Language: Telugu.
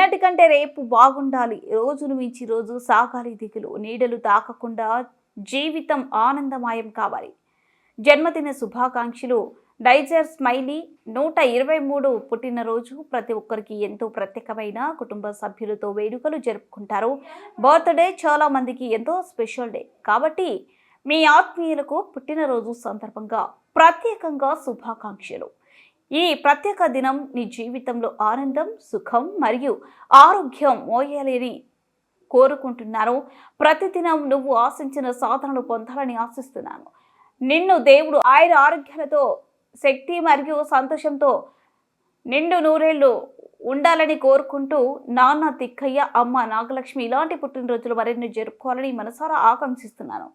నిన్నటికంటే రేపు బాగుండాలి, రోజును మించి రోజు సాగాలి, దిగులు నీడలు తాకకుండా జీవితం ఆనందమయం కావాలి. జన్మదిన శుభాకాంక్షలు. డైజర్ స్మైలీ 123 పుట్టినరోజు ప్రతి ఒక్కరికి ఎంతో ప్రత్యేకమైన కుటుంబ సభ్యులతో వేడుకలు జరుపుకుంటారు. బర్త్డే చాలా మందికి ఎంతో స్పెషల్ డే కాబట్టి మీ ఆత్మీయులకు పుట్టినరోజు సందర్భంగా ప్రత్యేకంగా శుభాకాంక్షలు. ఈ ప్రత్యేక దినం నీ జీవితంలో ఆనందం, సుఖం మరియు ఆరోగ్యం మోయాలని కోరుకుంటున్నాను. ప్రతిదినం నువ్వు ఆశించిన సాధనలు పొందాలని ఆశిస్తున్నాను. నిన్ను దేవుడు ఆయన ఆరోగ్యాలతో, శక్తి మరియు సంతోషంతో నిండు నూరేళ్లు ఉండాలని కోరుకుంటూ, నాన్న తిక్కయ్య, అమ్మ నాగలక్ష్మి ఇలాంటి పుట్టినరోజులు మరిన్ని జరుపుకోవాలని మనసారా ఆకాంక్షిస్తున్నాను.